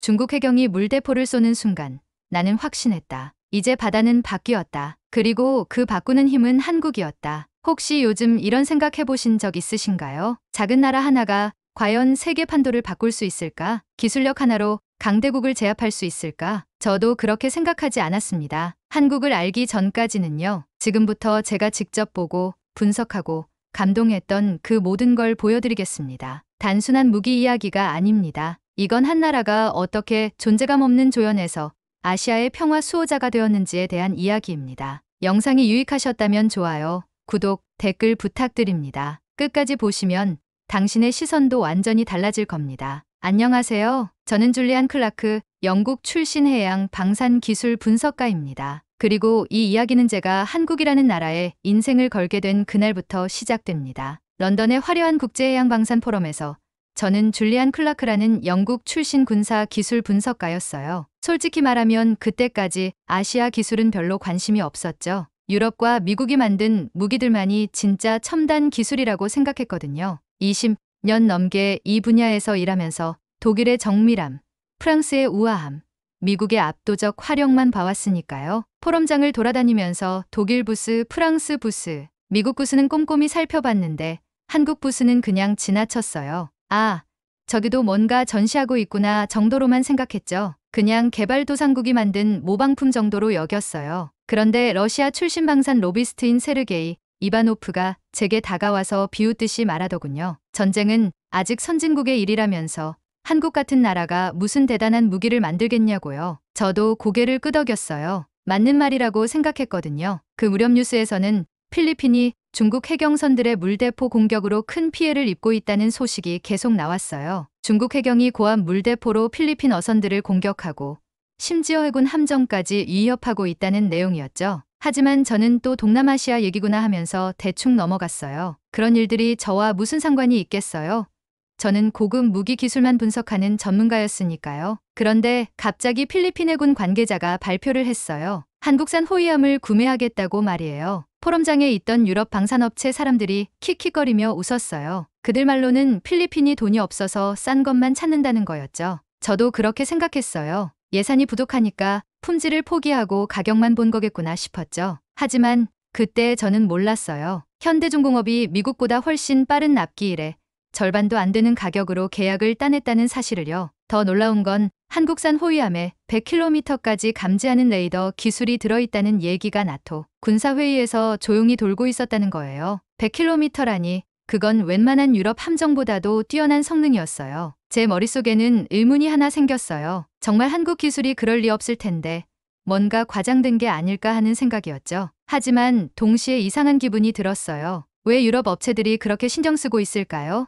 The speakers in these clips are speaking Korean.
중국 해경이 물대포를 쏘는 순간 나는 확신했다. 이제 바다는 바뀌었다. 그리고 그 바꾸는 힘은 한국이었다. 혹시 요즘 이런 생각 해보신 적 있으신가요? 작은 나라 하나가 과연 세계 판도를 바꿀 수 있을까? 기술력 하나로 강대국을 제압할 수 있을까? 저도 그렇게 생각하지 않았습니다. 한국을 알기 전까지는요. 지금부터 제가 직접 보고 분석하고 감동했던 그 모든 걸 보여드리겠습니다. 단순한 무기 이야기가 아닙니다. 이건 한 나라가 어떻게 존재감 없는 조연에서 아시아의 평화 수호자가 되었는지에 대한 이야기입니다. 영상이 유익하셨다면 좋아요, 구독, 댓글 부탁드립니다. 끝까지 보시면 당신의 시선도 완전히 달라질 겁니다. 안녕하세요. 저는 줄리안 클라크, 영국 출신 해양 방산 기술 분석가입니다. 그리고 이 이야기는 제가 한국이라는 나라에 인생을 걸게 된 그날부터 시작됩니다. 런던의 화려한 국제해양방산 포럼에서 저는 줄리안 클라크라는 영국 출신 군사 기술 분석가였어요. 솔직히 말하면 그때까지 아시아 기술은 별로 관심이 없었죠. 유럽과 미국이 만든 무기들만이 진짜 첨단 기술이라고 생각했거든요. 20년 넘게 이 분야에서 일하면서 독일의 정밀함, 프랑스의 우아함, 미국의 압도적 화력만 봐왔으니까요. 포럼장을 돌아다니면서 독일 부스, 프랑스 부스, 미국 부스는 꼼꼼히 살펴봤는데 한국 부스는 그냥 지나쳤어요. 아, 저기도 뭔가 전시하고 있구나 정도로만 생각했죠. 그냥 개발도상국이 만든 모방품 정도로 여겼어요. 그런데 러시아 출신 방산 로비스트인 세르게이 이바노프가 제게 다가와서 비웃듯이 말하더군요. 전쟁은 아직 선진국의 일이라면서 한국 같은 나라가 무슨 대단한 무기를 만들겠냐고요. 저도 고개를 끄덕였어요. 맞는 말이라고 생각했거든요. 그 무렵 뉴스에서는 필리핀이 중국 해경선들의 물대포 공격으로 큰 피해를 입고 있다는 소식이 계속 나왔어요. 중국 해경이 고압 물대포로 필리핀 어선들을 공격하고 심지어 해군 함정까지 위협하고 있다는 내용이었죠. 하지만 저는 또 동남아시아 얘기구나 하면서 대충 넘어갔어요. 그런 일들이 저와 무슨 상관이 있겠어요? 저는 고급 무기 기술만 분석하는 전문가였으니까요. 그런데 갑자기 필리핀 해군 관계자가 발표를 했어요. 한국산 호위함을 구매하겠다고 말이에요. 포럼장에 있던 유럽 방산업체 사람들이 킥킥거리며 웃었어요. 그들 말로는 필리핀이 돈이 없어서 싼 것만 찾는다는 거였죠. 저도 그렇게 생각했어요. 예산이 부족하니까 품질을 포기하고 가격만 본 거겠구나 싶었죠. 하지만 그때 저는 몰랐어요. 현대중공업이 미국보다 훨씬 빠른 납기일에 절반도 안 되는 가격으로 계약을 따냈다는 사실을요. 더 놀라운 건 한국산 호위함에 100km까지 감지하는 레이더 기술이 들어있다는 얘기가 나토 군사회의에서 조용히 돌고 있었다는 거예요. 100km라니 그건 웬만한 유럽 함정보다도 뛰어난 성능이었어요. 제 머릿속에는 의문이 하나 생겼어요. 정말 한국 기술이 그럴 리 없을 텐데 뭔가 과장된 게 아닐까 하는 생각이었죠. 하지만 동시에 이상한 기분이 들었어요. 왜 유럽 업체들이 그렇게 신경 쓰고 있을까요?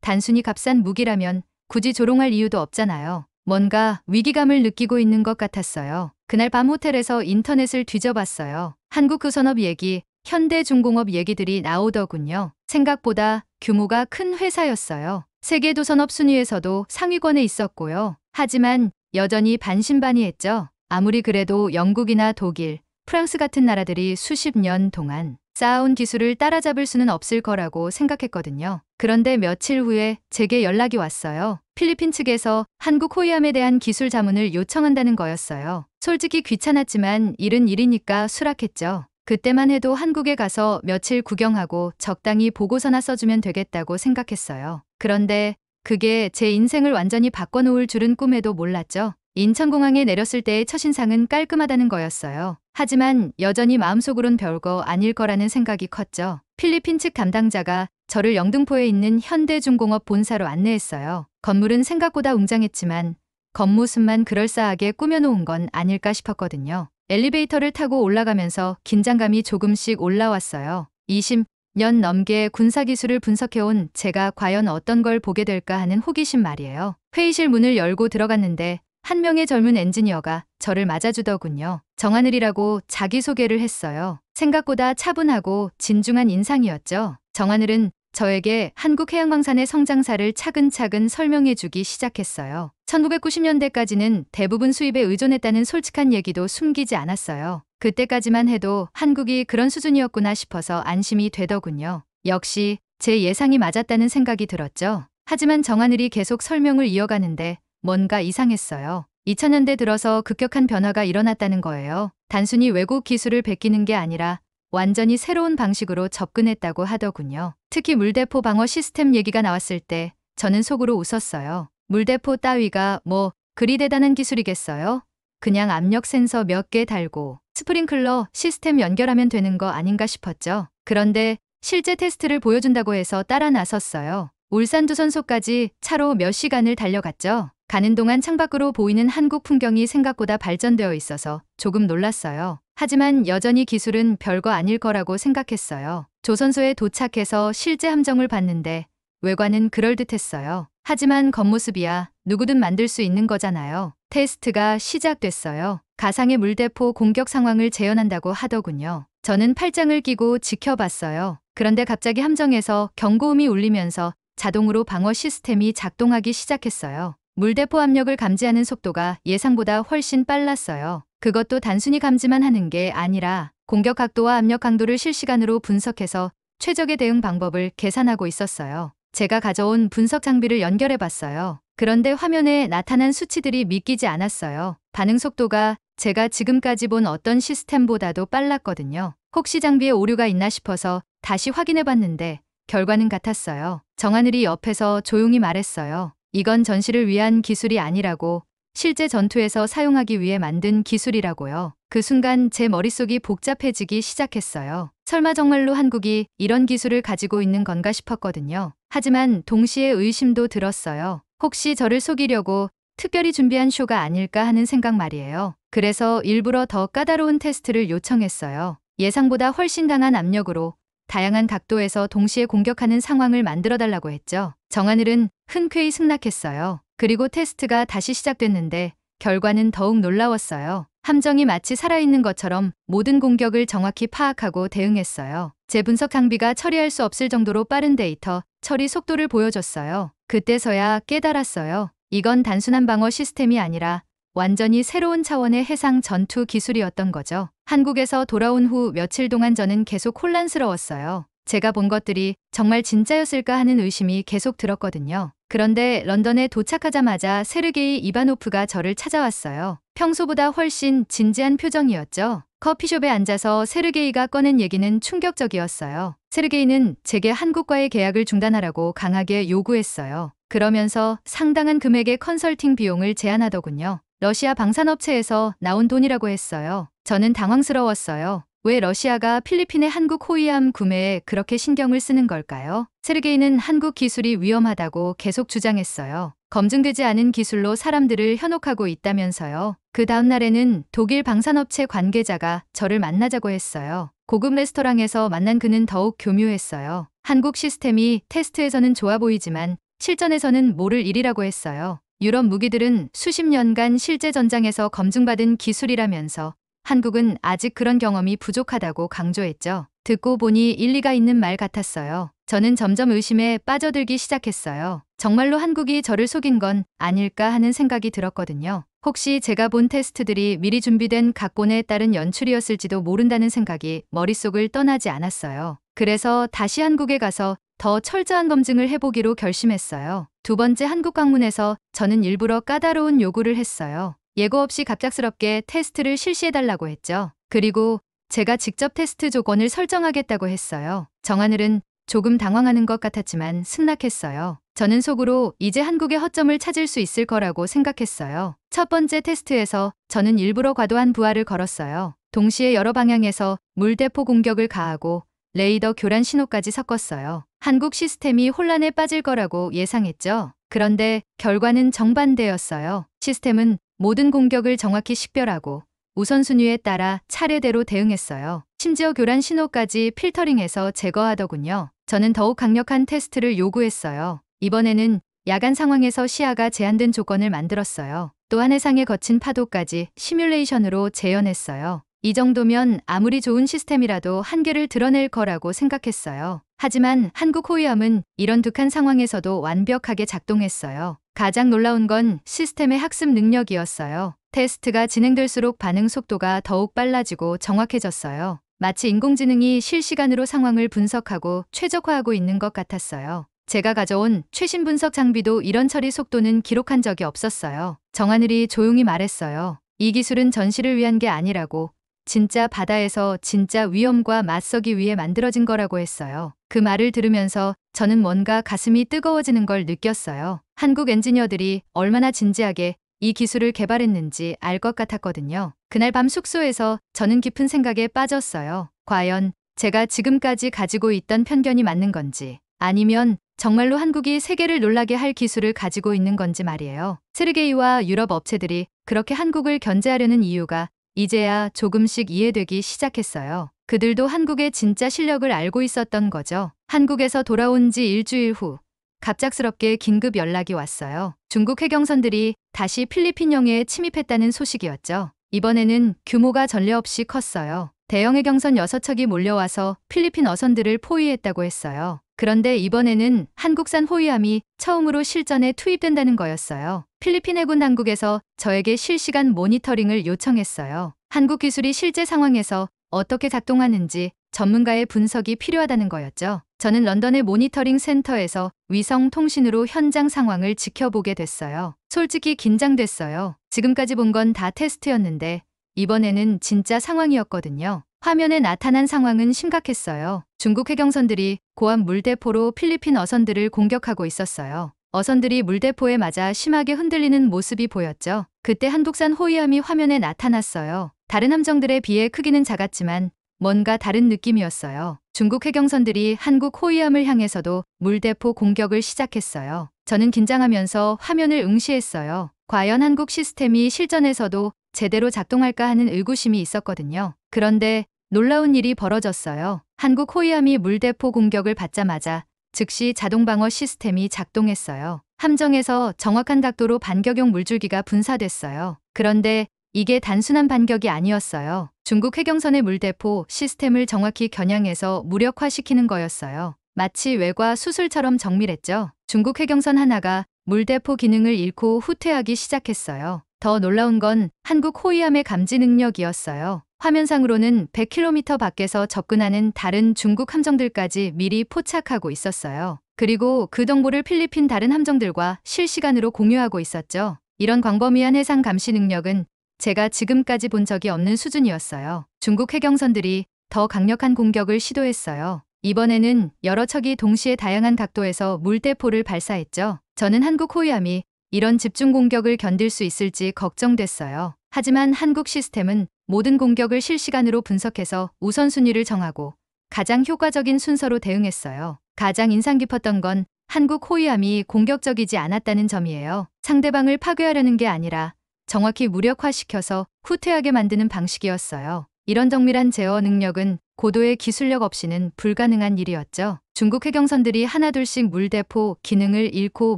단순히 값싼 무기라면 굳이 조롱할 이유도 없잖아요. 뭔가 위기감을 느끼고 있는 것 같았어요. 그날 밤 호텔에서 인터넷을 뒤져봤어요. 한국구선업 얘기, 현대중공업 얘기들이 나오더군요. 생각보다 규모가 큰 회사였어요. 세계도선업 순위에서도 상위권에 있었고요. 하지만 여전히 반신반의했죠. 아무리 그래도 영국이나 독일, 프랑스 같은 나라들이 수십 년 동안 쌓아온 기술을 따라잡을 수는 없을 거라고 생각했거든요. 그런데 며칠 후에 제게 연락이 왔어요. 필리핀 측에서 한국 호위함에 대한 기술 자문을 요청한다는 거였어요. 솔직히 귀찮았지만 일은 일이니까 수락했죠. 그때만 해도 한국에 가서 며칠 구경하고 적당히 보고서나 써주면 되겠다고 생각했어요. 그런데 그게 제 인생을 완전히 바꿔놓을 줄은 꿈에도 몰랐죠. 인천공항에 내렸을 때의 첫인상은 깔끔하다는 거였어요. 하지만 여전히 마음속으론 별거 아닐 거라는 생각이 컸죠. 필리핀 측 담당자가 저를 영등포에 있는 현대중공업 본사로 안내했어요. 건물은 생각보다 웅장했지만 겉모습만 그럴싸하게 꾸며놓은 건 아닐까 싶었거든요. 엘리베이터를 타고 올라가면서 긴장감이 조금씩 올라왔어요. 20년 넘게 군사기술을 분석해온 제가 과연 어떤 걸 보게 될까 하는 호기심 말이에요. 회의실 문을 열고 들어갔는데 한 명의 젊은 엔지니어가 저를 맞아주더군요. 정하늘이라고 자기소개를 했어요. 생각보다 차분하고 진중한 인상이었죠. 정하늘은 저에게 한국해양광산의 성장사를 차근차근 설명해주기 시작했어요. 1990년대까지는 대부분 수입에 의존했다는 솔직한 얘기도 숨기지 않았어요. 그때까지만 해도 한국이 그런 수준이었구나 싶어서 안심이 되더군요. 역시 제 예상이 맞았다는 생각이 들었죠. 하지만 정하늘이 계속 설명을 이어가는데 뭔가 이상했어요. 2000년대 들어서 급격한 변화가 일어났다는 거예요. 단순히 외국 기술을 베끼는 게 아니라 완전히 새로운 방식으로 접근했다고 하더군요. 특히 물대포 방어 시스템 얘기가 나왔을 때 저는 속으로 웃었어요. 물대포 따위가 뭐 그리 대단한 기술이겠어요? 그냥 압력 센서 몇 개 달고 스프링클러 시스템 연결하면 되는 거 아닌가 싶었죠. 그런데 실제 테스트를 보여준다고 해서 따라 나섰어요. 울산 두선소까지 차로 몇 시간을 달려갔죠. 가는 동안 창밖으로 보이는 한국 풍경이 생각보다 발전되어 있어서 조금 놀랐어요. 하지만 여전히 기술은 별거 아닐 거라고 생각했어요. 조선소에 도착해서 실제 함정을 봤는데 외관은 그럴듯했어요. 하지만 겉모습이야 누구든 만들 수 있는 거잖아요. 테스트가 시작됐어요. 가상의 물대포 공격 상황을 재현한다고 하더군요. 저는 팔짱을 끼고 지켜봤어요. 그런데 갑자기 함정에서 경고음이 울리면서 자동으로 방어 시스템이 작동하기 시작했어요. 물대포 압력을 감지하는 속도가 예상보다 훨씬 빨랐어요. 그것도 단순히 감지만 하는 게 아니라 공격 각도와 압력 강도를 실시간으로 분석해서 최적의 대응 방법을 계산하고 있었어요. 제가 가져온 분석 장비를 연결해 봤어요. 그런데 화면에 나타난 수치들이 믿기지 않았어요. 반응 속도가 제가 지금까지 본 어떤 시스템보다도 빨랐거든요. 혹시 장비에 오류가 있나 싶어서 다시 확인해 봤는데 결과는 같았어요. 정하늘이 옆에서 조용히 말했어요. 이건 전시를 위한 기술이 아니라고, 실제 전투에서 사용하기 위해 만든 기술이라고요. 그 순간 제 머릿속이 복잡해지기 시작했어요. 설마 정말로 한국이 이런 기술을 가지고 있는 건가 싶었거든요. 하지만 동시에 의심도 들었어요. 혹시 저를 속이려고 특별히 준비한 쇼가 아닐까 하는 생각 말이에요. 그래서 일부러 더 까다로운 테스트를 요청했어요. 예상보다 훨씬 강한 압력으로 다양한 각도에서 동시에 공격하는 상황을 만들어달라고 했죠. 정하늘은 흔쾌히 승낙했어요. 그리고 테스트가 다시 시작됐는데 결과는 더욱 놀라웠어요. 함정이 마치 살아있는 것처럼 모든 공격을 정확히 파악하고 대응했어요. 제 분석 장비가 처리할 수 없을 정도로 빠른 데이터 처리 속도를 보여줬어요. 그때서야 깨달았어요. 이건 단순한 방어 시스템이 아니라 완전히 새로운 차원의 해상 전투 기술이었던 거죠. 한국에서 돌아온 후 며칠 동안 저는 계속 혼란스러웠어요. 제가 본 것들이 정말 진짜였을까 하는 의심이 계속 들었거든요. 그런데 런던에 도착하자마자 세르게이 이바노프가 저를 찾아왔어요. 평소보다 훨씬 진지한 표정이었죠. 커피숍에 앉아서 세르게이가 꺼낸 얘기는 충격적이었어요. 세르게이는 제게 한국과의 계약을 중단하라고 강하게 요구했어요. 그러면서 상당한 금액의 컨설팅 비용을 제안하더군요. 러시아 방산업체에서 나온 돈이라고 했어요. 저는 당황스러웠어요. 왜 러시아가 필리핀의 한국 호위함 구매에 그렇게 신경을 쓰는 걸까요? 세르게이는 한국 기술이 위험하다고 계속 주장했어요. 검증되지 않은 기술로 사람들을 현혹하고 있다면서요. 그 다음 날에는 독일 방산업체 관계자가 저를 만나자고 했어요. 고급 레스토랑에서 만난 그는 더욱 교묘했어요. 한국 시스템이 테스트에서는 좋아 보이지만 실전에서는 모를 일이라고 했어요. 유럽 무기들은 수십 년간 실제 전장에서 검증받은 기술이라면서 한국은 아직 그런 경험이 부족하다고 강조했죠. 듣고 보니 일리가 있는 말 같았어요. 저는 점점 의심에 빠져들기 시작했어요. 정말로 한국이 저를 속인 건 아닐까 하는 생각이 들었거든요. 혹시 제가 본 테스트들이 미리 준비된 각본에 따른 연출이었을지도 모른다는 생각이 머릿속을 떠나지 않았어요. 그래서 다시 한국에 가서 더 철저한 검증을 해보기로 결심했어요. 두 번째 한국 방문에서 저는 일부러 까다로운 요구를 했어요. 예고 없이 갑작스럽게 테스트를 실시해달라고 했죠. 그리고 제가 직접 테스트 조건을 설정하겠다고 했어요. 정하늘은 조금 당황하는 것 같았지만 승낙했어요. 저는 속으로 이제 한국의 허점을 찾을 수 있을 거라고 생각했어요. 첫 번째 테스트에서 저는 일부러 과도한 부하를 걸었어요. 동시에 여러 방향에서 물대포 공격을 가하고 레이더 교란 신호까지 섞었어요. 한국 시스템이 혼란에 빠질 거라고 예상했죠. 그런데 결과는 정반대였어요. 시스템은 모든 공격을 정확히 식별하고 우선순위에 따라 차례대로 대응했어요. 심지어 교란 신호까지 필터링해서 제거하더군요. 저는 더욱 강력한 테스트를 요구했어요. 이번에는 야간 상황에서 시야가 제한된 조건을 만들었어요. 또한 해상의 거친 파도까지 시뮬레이션으로 재현했어요. 이 정도면 아무리 좋은 시스템이라도 한계를 드러낼 거라고 생각했어요. 하지만 한국 호위함은 이런 독한 상황에서도 완벽하게 작동했어요. 가장 놀라운 건 시스템의 학습 능력이었어요. 테스트가 진행될수록 반응 속도가 더욱 빨라지고 정확해졌어요. 마치 인공지능이 실시간으로 상황을 분석하고 최적화하고 있는 것 같았어요. 제가 가져온 최신 분석 장비도 이런 처리 속도는 기록한 적이 없었어요. 정하늘이 조용히 말했어요. 이 기술은 전시를 위한 게 아니라고, 진짜 바다에서 진짜 위험과 맞서기 위해 만들어진 거라고 했어요. 그 말을 들으면서 저는 뭔가 가슴이 뜨거워지는 걸 느꼈어요. 한국 엔지니어들이 얼마나 진지하게 이 기술을 개발했는지 알 것 같았거든요. 그날 밤 숙소에서 저는 깊은 생각에 빠졌어요. 과연 제가 지금까지 가지고 있던 편견이 맞는 건지, 아니면 정말로 한국이 세계를 놀라게 할 기술을 가지고 있는 건지 말이에요. 세르게이와 유럽 업체들이 그렇게 한국을 견제하려는 이유가 이제야 조금씩 이해되기 시작했어요. 그들도 한국의 진짜 실력을 알고 있었던 거죠. 한국에서 돌아온 지 일주일 후 갑작스럽게 긴급 연락이 왔어요. 중국 해경선들이 다시 필리핀 영해에 침입했다는 소식이었죠. 이번에는 규모가 전례 없이 컸어요. 대형 해경선 6척이 몰려와서 필리핀 어선들을 포위했다고 했어요. 그런데 이번에는 한국산 호위함이 처음으로 실전에 투입된다는 거였어요. 필리핀 해군 당국에서 저에게 실시간 모니터링을 요청했어요. 한국 기술이 실제 상황에서 어떻게 작동하는지 전문가의 분석이 필요하다는 거였죠. 저는 런던의 모니터링 센터에서 위성 통신으로 현장 상황을 지켜보게 됐어요. 솔직히 긴장됐어요. 지금까지 본 건 다 테스트였는데 이번에는 진짜 상황이었거든요. 화면에 나타난 상황은 심각했어요. 중국 해경선들이 고압 물대포로 필리핀 어선들을 공격하고 있었어요. 어선들이 물대포에 맞아 심하게 흔들리는 모습이 보였죠. 그때 한국산 호위함이 화면에 나타났어요. 다른 함정들에 비해 크기는 작았지만 뭔가 다른 느낌이었어요. 중국 해경선들이 한국 호위함을 향해서도 물대포 공격을 시작했어요. 저는 긴장하면서 화면을 응시했어요. 과연 한국 시스템이 실전에서도 제대로 작동할까 하는 의구심이 있었거든요. 그런데 놀라운 일이 벌어졌어요. 한국 호위함이 물대포 공격을 받자마자 즉시 자동방어 시스템이 작동했어요. 함정에서 정확한 각도로 반격용 물줄기가 분사됐어요. 그런데 이게 단순한 반격이 아니었어요. 중국 해경선의 물대포 시스템을 정확히 겨냥해서 무력화시키는 거였어요. 마치 외과 수술처럼 정밀했죠. 중국 해경선 하나가 물대포 기능을 잃고 후퇴하기 시작했어요. 더 놀라운 건 한국 호위함의 감지 능력이었어요. 화면상으로는 100km 밖에서 접근하는 다른 중국 함정들까지 미리 포착하고 있었어요. 그리고 그 정보를 필리핀 다른 함정들과 실시간으로 공유하고 있었죠. 이런 광범위한 해상 감시 능력은 제가 지금까지 본 적이 없는 수준이었어요. 중국 해경선들이 더 강력한 공격을 시도했어요. 이번에는 여러 척이 동시에 다양한 각도에서 물대포를 발사했죠. 저는 한국 호위함이 이런 집중 공격을 견딜 수 있을지 걱정됐어요. 하지만 한국 시스템은 모든 공격을 실시간으로 분석해서 우선순위를 정하고 가장 효과적인 순서로 대응했어요. 가장 인상 깊었던 건 한국 호위함이 공격적이지 않았다는 점이에요. 상대방을 파괴하려는 게 아니라 정확히 무력화시켜서 후퇴하게 만드는 방식이었어요. 이런 정밀한 제어 능력은 고도의 기술력 없이는 불가능한 일이었죠. 중국 해경선들이 하나둘씩 물대포 기능을 잃고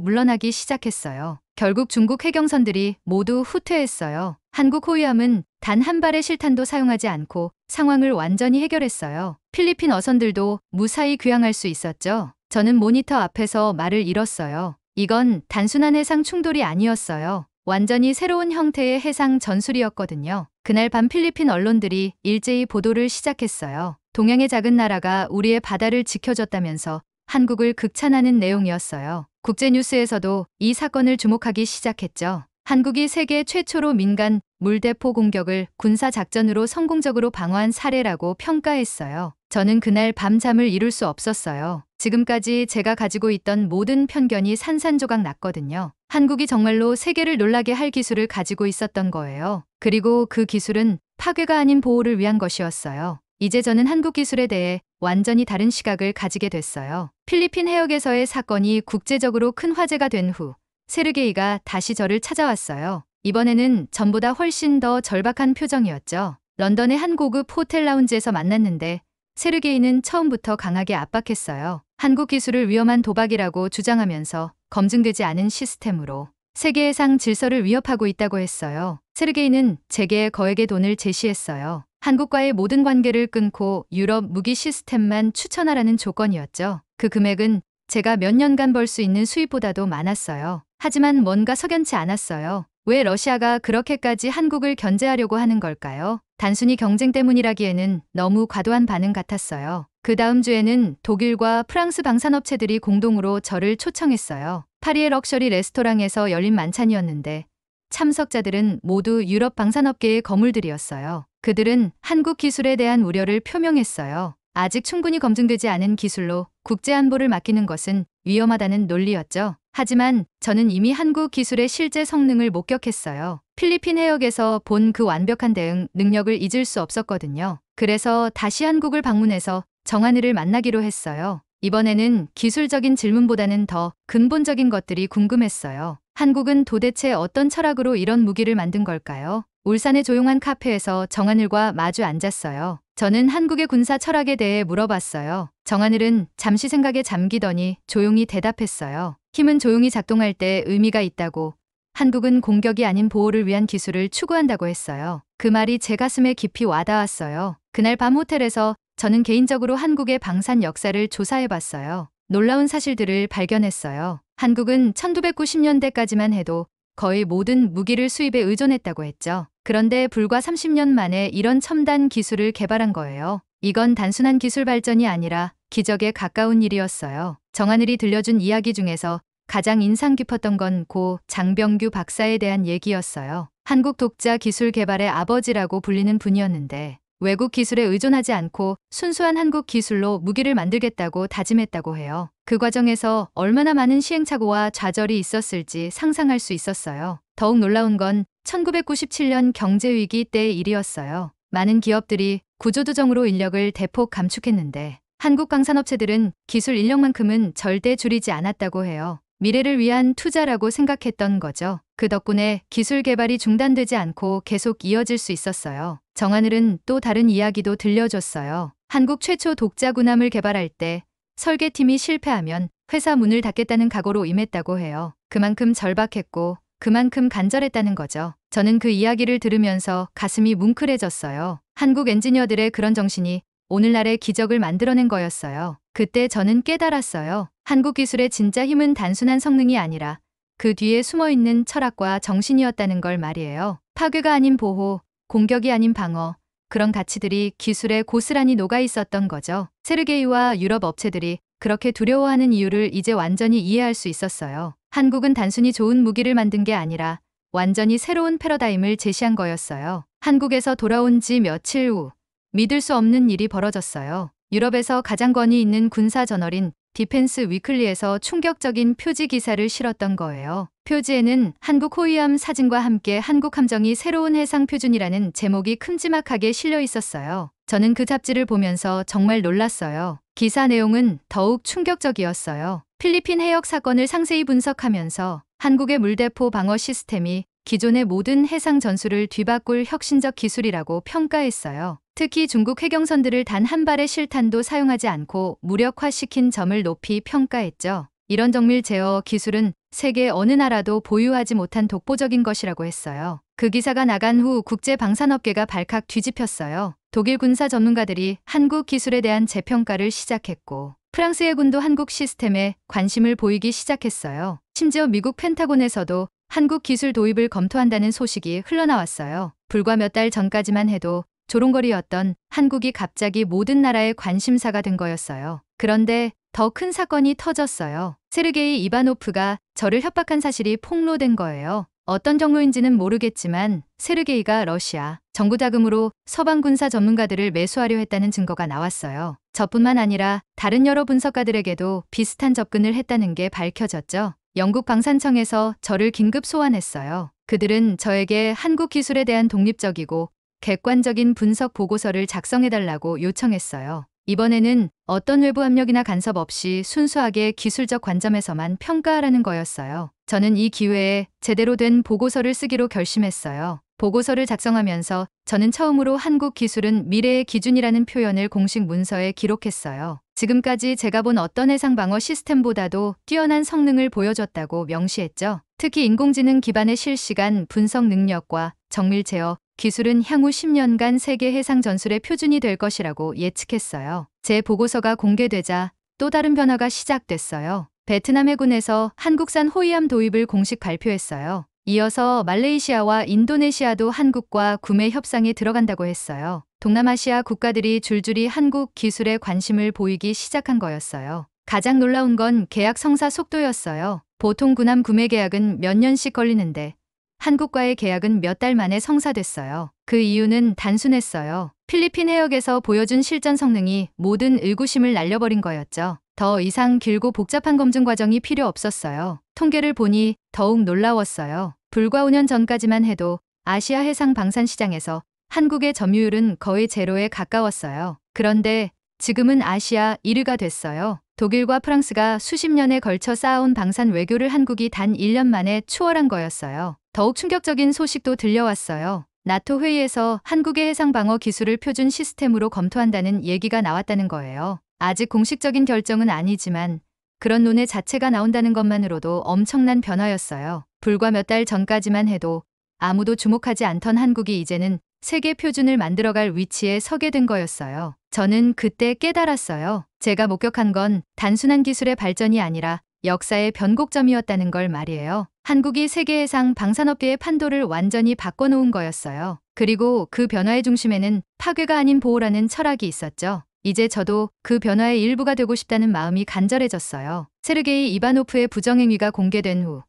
물러나기 시작했어요. 결국 중국 해경선들이 모두 후퇴했어요. 한국 호위함은 단 한 발의 실탄도 사용하지 않고 상황을 완전히 해결했어요. 필리핀 어선들도 무사히 귀향할 수 있었죠. 저는 모니터 앞에서 말을 잃었어요. 이건 단순한 해상 충돌이 아니었어요. 완전히 새로운 형태의 해상 전술이었거든요. 그날 밤 필리핀 언론들이 일제히 보도를 시작했어요. 동양의 작은 나라가 우리의 바다를 지켜줬다면서 한국을 극찬하는 내용이었어요. 국제뉴스에서도 이 사건을 주목하기 시작했죠. 한국이 세계 최초로 민간 물대포 공격을 군사작전으로 성공적으로 방어한 사례라고 평가했어요. 저는 그날 밤잠을 이룰 수 없었어요. 지금까지 제가 가지고 있던 모든 편견이 산산조각 났거든요. 한국이 정말로 세계를 놀라게 할 기술을 가지고 있었던 거예요. 그리고 그 기술은 파괴가 아닌 보호를 위한 것이었어요. 이제 저는 한국 기술에 대해 완전히 다른 시각을 가지게 됐어요. 필리핀 해역에서의 사건이 국제적으로 큰 화제가 된 후 세르게이가 다시 저를 찾아왔어요. 이번에는 전보다 훨씬 더 절박한 표정이었죠. 런던의 한 고급 호텔 라운지에서 만났는데 세르게이는 처음부터 강하게 압박했어요. 한국 기술을 위험한 도박이라고 주장하면서 검증되지 않은 시스템으로 세계 해상 질서를 위협하고 있다고 했어요. 세르게이는 제게 거액의 돈을 제시했어요. 한국과의 모든 관계를 끊고 유럽 무기 시스템만 추천하라는 조건이었죠. 그 금액은 제가 몇 년간 벌 수 있는 수입보다도 많았어요. 하지만 뭔가 석연치 않았어요. 왜 러시아가 그렇게까지 한국을 견제하려고 하는 걸까요? 단순히 경쟁 때문이라기에는 너무 과도한 반응 같았어요. 그 다음 주에는 독일과 프랑스 방산업체들이 공동으로 저를 초청했어요. 파리의 럭셔리 레스토랑에서 열린 만찬이었는데 참석자들은 모두 유럽 방산업계의 거물들이었어요. 그들은 한국 기술에 대한 우려를 표명했어요. 아직 충분히 검증되지 않은 기술로 국제 안보를 맡기는 것은 위험하다는 논리였죠. 하지만 저는 이미 한국 기술의 실제 성능을 목격했어요. 필리핀 해역에서 본 그 완벽한 대응 능력을 잊을 수 없었거든요. 그래서 다시 한국을 방문해서 정한이를 만나기로 했어요. 이번에는 기술적인 질문보다는 더 근본적인 것들이 궁금했어요. 한국은 도대체 어떤 철학으로 이런 무기를 만든 걸까요? 울산의 조용한 카페에서 정하늘과 마주 앉았어요. 저는 한국의 군사 철학에 대해 물어봤어요. 정하늘은 잠시 생각에 잠기더니 조용히 대답했어요. 힘은 조용히 작동할 때 의미가 있다고. 한국은 공격이 아닌 보호를 위한 기술을 추구한다고 했어요. 그 말이 제 가슴에 깊이 와닿았어요. 그날 밤 호텔에서 저는 개인적으로 한국의 방산 역사를 조사해봤어요. 놀라운 사실들을 발견했어요. 한국은 1990년대까지만 해도 거의 모든 무기를 수입에 의존했다고 했죠. 그런데 불과 30년 만에 이런 첨단 기술을 개발한 거예요. 이건 단순한 기술 발전이 아니라 기적에 가까운 일이었어요. 정하늘이 들려준 이야기 중에서 가장 인상 깊었던 건 고 장병규 박사에 대한 얘기였어요. 한국 독자 기술 개발의 아버지라고 불리는 분이었는데 외국 기술에 의존하지 않고 순수한 한국 기술로 무기를 만들겠다고 다짐했다고 해요. 그 과정에서 얼마나 많은 시행착오와 좌절이 있었을지 상상할 수 있었어요. 더욱 놀라운 건 1997년 경제위기 때의 일이었어요. 많은 기업들이 구조조정으로 인력을 대폭 감축했는데 한국 방산업체들은 기술 인력만큼은 절대 줄이지 않았다고 해요. 미래를 위한 투자라고 생각했던 거죠. 그 덕분에 기술 개발이 중단되지 않고 계속 이어질 수 있었어요. 정하늘은 또 다른 이야기도 들려줬어요. 한국 최초 독자 군함을 개발할 때 설계팀이 실패하면 회사 문을 닫겠다는 각오로 임했다고 해요. 그만큼 절박했고 그만큼 간절했다는 거죠. 저는 그 이야기를 들으면서 가슴이 뭉클해졌어요. 한국 엔지니어들의 그런 정신이 오늘날의 기적을 만들어낸 거였어요. 그때 저는 깨달았어요. 한국 기술의 진짜 힘은 단순한 성능이 아니라 그 뒤에 숨어있는 철학과 정신이었다는 걸 말이에요. 파괴가 아닌 보호, 공격이 아닌 방어, 그런 가치들이 기술에 고스란히 녹아 있었던 거죠. 세르게이와 유럽 업체들이 그렇게 두려워하는 이유를 이제 완전히 이해할 수 있었어요. 한국은 단순히 좋은 무기를 만든 게 아니라 완전히 새로운 패러다임을 제시한 거였어요. 한국에서 돌아온 지 며칠 후 믿을 수 없는 일이 벌어졌어요. 유럽에서 가장 권위 있는 군사 저널인 디펜스 위클리에서 충격적인 표지 기사를 실었던 거예요. 표지에는 한국 호위함 사진과 함께 한국 함정이 새로운 해상 표준이라는 제목이 큼지막하게 실려 있었어요. 저는 그 잡지를 보면서 정말 놀랐어요. 기사 내용은 더욱 충격적이었어요. 필리핀 해역 사건을 상세히 분석하면서 한국의 물대포 방어 시스템이 기존의 모든 해상 전술을 뒤바꿀 혁신적 기술이라고 평가했어요. 특히 중국 해경선들을 단 한 발의 실탄도 사용하지 않고 무력화시킨 점을 높이 평가했죠. 이런 정밀 제어 기술은 세계 어느 나라도 보유하지 못한 독보적인 것이라고 했어요. 그 기사가 나간 후 국제 방산업계가 발칵 뒤집혔어요. 독일 군사 전문가들이 한국 기술에 대한 재평가를 시작했고 프랑스 해군도 한국 시스템에 관심을 보이기 시작했어요. 심지어 미국 펜타곤에서도 한국 기술 도입을 검토한다는 소식이 흘러나왔어요. 불과 몇 달 전까지만 해도 조롱거리였던 한국이 갑자기 모든 나라의 관심사가 된 거였어요. 그런데 더 큰 사건이 터졌어요. 세르게이 이바노프가 저를 협박한 사실이 폭로된 거예요. 어떤 경로인지는 모르겠지만 세르게이가 러시아 정부 자금으로 서방 군사 전문가들을 매수하려 했다는 증거가 나왔어요. 저뿐만 아니라 다른 여러 분석가들에게도 비슷한 접근을 했다는 게 밝혀졌죠. 영국 방산청에서 저를 긴급 소환했어요. 그들은 저에게 한국 기술에 대한 독립적이고 객관적인 분석 보고서를 작성해달라고 요청했어요. 이번에는 어떤 외부 압력이나 간섭 없이 순수하게 기술적 관점에서만 평가하라는 거였어요. 저는 이 기회에 제대로 된 보고서를 쓰기로 결심했어요. 보고서를 작성하면서 저는 처음으로 한국 기술은 미래의 기준이라는 표현을 공식 문서에 기록했어요. 지금까지 제가 본 어떤 해상 방어 시스템보다도 뛰어난 성능을 보여줬다고 명시했죠. 특히 인공지능 기반의 실시간 분석 능력과 정밀 제어 기술은 향후 10년간 세계 해상 전술의 표준이 될 것이라고 예측했어요. 제 보고서가 공개되자 또 다른 변화가 시작됐어요. 베트남 해군에서 한국산 호위함 도입을 공식 발표했어요. 이어서 말레이시아와 인도네시아도 한국과 구매 협상에 들어간다고 했어요. 동남아시아 국가들이 줄줄이 한국 기술에 관심을 보이기 시작한 거였어요. 가장 놀라운 건 계약 성사 속도였어요. 보통 군함 구매 계약은 몇 년씩 걸리는데 한국과의 계약은 몇 달 만에 성사됐어요. 그 이유는 단순했어요. 필리핀 해역에서 보여준 실전 성능이 모든 의구심을 날려버린 거였죠. 더 이상 길고 복잡한 검증 과정이 필요 없었어요. 통계를 보니 더욱 놀라웠어요. 불과 5년 전까지만 해도 아시아 해상 방산 시장에서 한국의 점유율은 거의 제로에 가까웠어요. 그런데 지금은 아시아 1위가 됐어요. 독일과 프랑스가 수십 년에 걸쳐 쌓아온 방산 외교를 한국이 단 1년 만에 추월한 거였어요. 더욱 충격적인 소식도 들려왔어요. 나토 회의에서 한국의 해상 방어 기술을 표준 시스템으로 검토한다는 얘기가 나왔다는 거예요. 아직 공식적인 결정은 아니지만 그런 논의 자체가 나온다는 것만으로도 엄청난 변화였어요. 불과 몇 달 전까지만 해도 아무도 주목하지 않던 한국이 이제는 세계 표준을 만들어갈 위치에 서게 된 거였어요. 저는 그때 깨달았어요. 제가 목격한 건 단순한 기술의 발전이 아니라 역사의 변곡점이었다는 걸 말이에요. 한국이 세계 해상 방산업계의 판도를 완전히 바꿔놓은 거였어요. 그리고 그 변화의 중심에는 파괴가 아닌 보호라는 철학이 있었죠. 이제 저도 그 변화의 일부가 되고 싶다는 마음이 간절해졌어요. 세르게이 이바노프의 부정행위가 공개된 후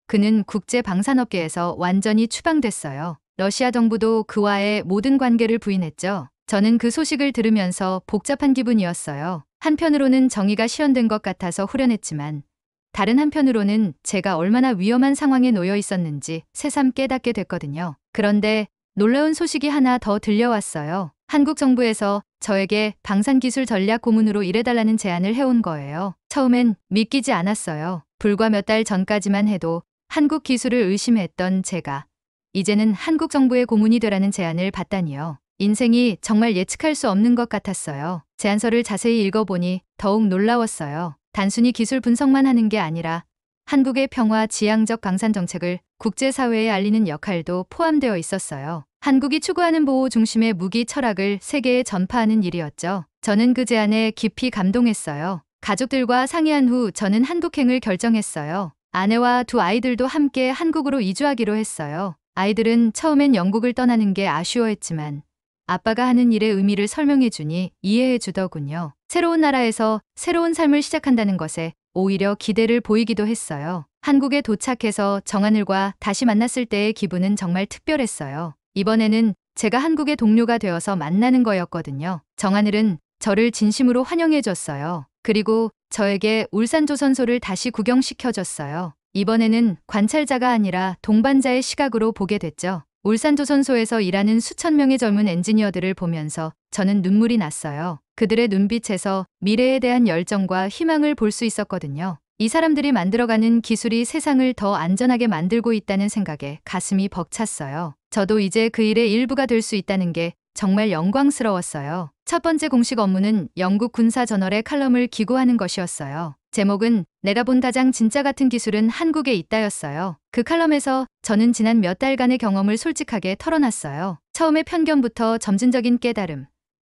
그는 국제 방산업계에서 완전히 추방됐어요. 러시아 정부도 그와의 모든 관계를 부인했죠. 저는 그 소식을 들으면서 복잡한 기분이었어요. 한편으로는 정의가 실현된 것 같아서 후련했지만 다른 한편으로는 제가 얼마나 위험한 상황에 놓여 있었는지 새삼 깨닫게 됐거든요. 그런데 놀라운 소식이 하나 더 들려왔어요. 한국 정부에서 저에게 방산기술 전략 고문으로 일해달라는 제안을 해온 거예요. 처음엔 믿기지 않았어요. 불과 몇 달 전까지만 해도 한국 기술을 의심했던 제가 이제는 한국 정부의 고문이 되라는 제안을 받다니요. 인생이 정말 예측할 수 없는 것 같았어요. 제안서를 자세히 읽어보니 더욱 놀라웠어요. 단순히 기술 분석만 하는 게 아니라 한국의 평화 지향적 방산 정책을 국제사회에 알리는 역할도 포함되어 있었어요. 한국이 추구하는 보호 중심의 무기 철학을 세계에 전파하는 일이었죠. 저는 그 제안에 깊이 감동했어요. 가족들과 상의한 후 저는 한국행을 결정했어요. 아내와 두 아이들도 함께 한국으로 이주하기로 했어요. 아이들은 처음엔 영국을 떠나는 게 아쉬워했지만 아빠가 하는 일의 의미를 설명해 주니 이해해 주더군요. 새로운 나라에서 새로운 삶을 시작한다는 것에 오히려 기대를 보이기도 했어요. 한국에 도착해서 정하늘과 다시 만났을 때의 기분은 정말 특별했어요. 이번에는 제가 한국의 동료가 되어서 만나는 거였거든요. 정하늘은 저를 진심으로 환영해 줬어요. 그리고 저에게 울산조선소를 다시 구경시켜줬어요. 이번에는 관찰자가 아니라 동반자의 시각으로 보게 됐죠. 울산조선소에서 일하는 수천 명의 젊은 엔지니어들을 보면서 저는 눈물이 났어요. 그들의 눈빛에서 미래에 대한 열정과 희망을 볼 수 있었거든요. 이 사람들이 만들어가는 기술이 세상을 더 안전하게 만들고 있다는 생각에 가슴이 벅찼어요. 저도 이제 그 일의 일부가 될 수 있다는 게 정말 영광스러웠어요. 첫 번째 공식 업무는 영국 군사저널에 칼럼을 기고하는 것이었어요. 제목은 내가 본 가장 진짜 같은 기술은 한국에 있다였어요. 그 칼럼에서 저는 지난 몇 달간의 경험을 솔직하게 털어놨어요. 처음에 편견부터 점진적인 깨달음,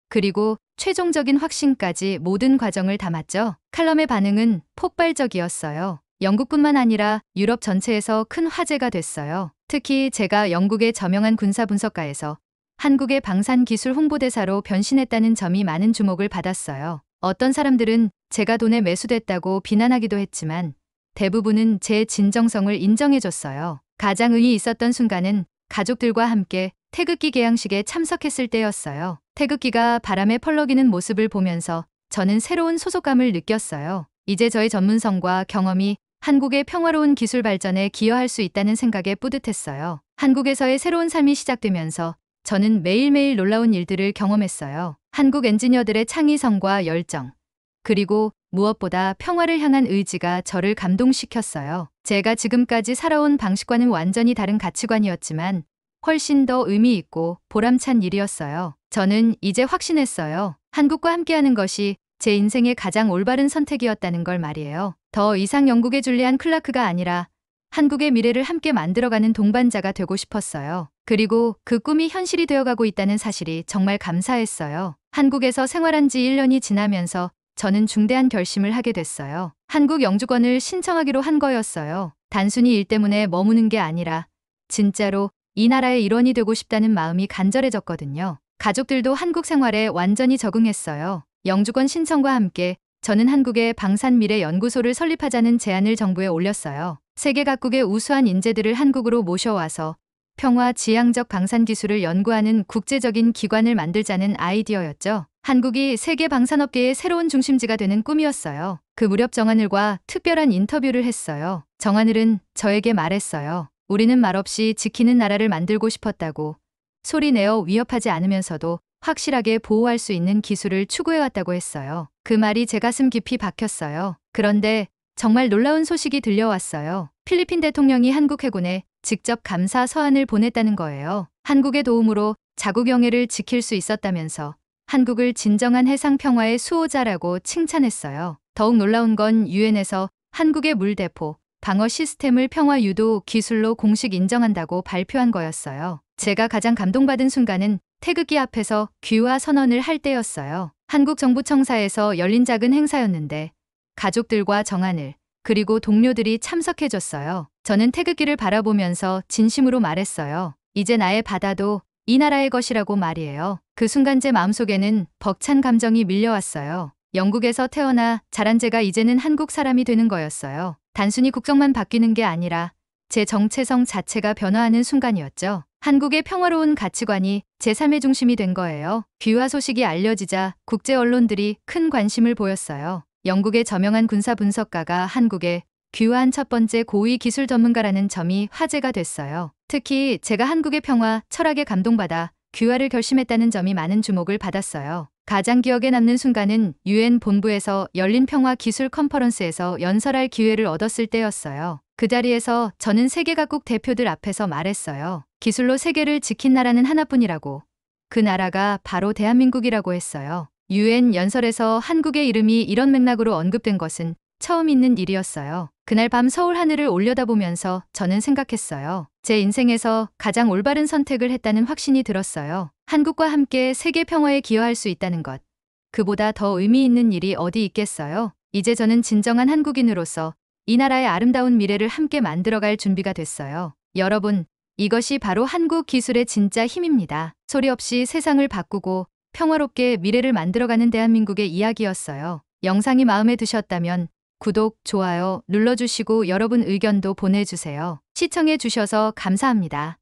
그리고 최종적인 확신까지 모든 과정을 담았죠. 칼럼의 반응은 폭발적이었어요. 영국뿐만 아니라 유럽 전체에서 큰 화제가 됐어요. 특히 제가 영국의 저명한 군사 분석가에서 한국의 방산 기술 홍보대사로 변신했다는 점이 많은 주목을 받았어요. 어떤 사람들은 제가 돈에 매수됐다고 비난하기도 했지만 대부분은 제 진정성을 인정해줬어요. 가장 의미 있었던 순간은 가족들과 함께 태극기 개양식에 참석했을 때였어요. 태극기가 바람에 펄럭이는 모습을 보면서 저는 새로운 소속감을 느꼈어요. 이제 저의 전문성과 경험이 한국의 평화로운 기술 발전에 기여할 수 있다는 생각에 뿌듯했어요. 한국에서의 새로운 삶이 시작되면서 저는 매일매일 놀라운 일들을 경험했어요. 한국 엔지니어들의 창의성과 열정, 그리고 무엇보다 평화를 향한 의지가 저를 감동시켰어요. 제가 지금까지 살아온 방식과는 완전히 다른 가치관이었지만 훨씬 더 의미 있고 보람찬 일이었어요. 저는 이제 확신했어요. 한국과 함께하는 것이 제 인생의 가장 올바른 선택이었다는 걸 말이에요. 더 이상 영국의 줄리안 클라크가 아니라 한국의 미래를 함께 만들어가는 동반자가 되고 싶었어요. 그리고 그 꿈이 현실이 되어가고 있다는 사실이 정말 감사했어요. 한국에서 생활한 지 1년이 지나면서 저는 중대한 결심을 하게 됐어요. 한국 영주권을 신청하기로 한 거였어요. 단순히 일 때문에 머무는 게 아니라 진짜로 이 나라의 일원이 되고 싶다는 마음이 간절해졌거든요. 가족들도 한국 생활에 완전히 적응했어요. 영주권 신청과 함께 저는 한국의 방산미래연구소를 설립하자는 제안을 정부에 올렸어요. 세계 각국의 우수한 인재들을 한국으로 모셔와서 평화 지향적 방산 기술을 연구하는 국제적인 기관을 만들자는 아이디어였죠. 한국이 세계 방산업계의 새로운 중심지가 되는 꿈이었어요. 그 무렵 정하늘과 특별한 인터뷰를 했어요. 정하늘은 저에게 말했어요. 우리는 말없이 지키는 나라를 만들고 싶었다고. 소리내어 위협하지 않으면서도 확실하게 보호할 수 있는 기술을 추구해왔다고 했어요. 그 말이 제 가슴 깊이 박혔어요. 그런데 정말 놀라운 소식이 들려왔어요. 필리핀 대통령이 한국 해군에 직접 감사 서한을 보냈다는 거예요. 한국의 도움으로 자국 영해를 지킬 수 있었다면서 한국을 진정한 해상 평화의 수호자라고 칭찬했어요. 더욱 놀라운 건 유엔에서 한국의 물대포, 방어 시스템을 평화 유도 기술로 공식 인정한다고 발표한 거였어요. 제가 가장 감동받은 순간은 태극기 앞에서 귀화 선언을 할 때였어요. 한국 정부 청사에서 열린 작은 행사였는데 가족들과 정하늘 그리고 동료들이 참석해줬어요. 저는 태극기를 바라보면서 진심으로 말했어요. 이제 나의 바다도 이 나라의 것이라고 말이에요. 그 순간 제 마음속에는 벅찬 감정이 밀려왔어요. 영국에서 태어나 자란 제가 이제는 한국 사람이 되는 거였어요. 단순히 국적만 바뀌는 게 아니라 제 정체성 자체가 변화하는 순간이었죠. 한국의 평화로운 가치관이 제 삶의 중심이 된 거예요. 귀화 소식이 알려지자 국제 언론들이 큰 관심을 보였어요. 영국의 저명한 군사 분석가가 한국에 귀화한 첫 번째 고위 기술 전문가라는 점이 화제가 됐어요. 특히 제가 한국의 평화, 철학에 감동받아 귀화를 결심했다는 점이 많은 주목을 받았어요. 가장 기억에 남는 순간은 유엔 본부에서 열린 평화 기술 컨퍼런스에서 연설할 기회를 얻었을 때였어요. 그 자리에서 저는 세계 각국 대표들 앞에서 말했어요. 기술로 세계를 지킨 나라는 하나뿐이라고. 그 나라가 바로 대한민국이라고 했어요. 유엔 연설에서 한국의 이름이 이런 맥락으로 언급된 것은 처음 있는 일이었어요. 그날 밤 서울 하늘을 올려다보면서 저는 생각했어요. 제 인생에서 가장 올바른 선택을 했다는 확신이 들었어요. 한국과 함께 세계 평화에 기여할 수 있다는 것. 그보다 더 의미 있는 일이 어디 있겠어요? 이제 저는 진정한 한국인으로서 이 나라의 아름다운 미래를 함께 만들어갈 준비가 됐어요. 여러분, 이것이 바로 한국 기술의 진짜 힘입니다. 소리 없이 세상을 바꾸고 평화롭게 미래를 만들어가는 대한민국의 이야기였어요. 영상이 마음에 드셨다면 구독, 좋아요 눌러주시고 여러분 의견도 보내주세요. 시청해 주셔서 감사합니다.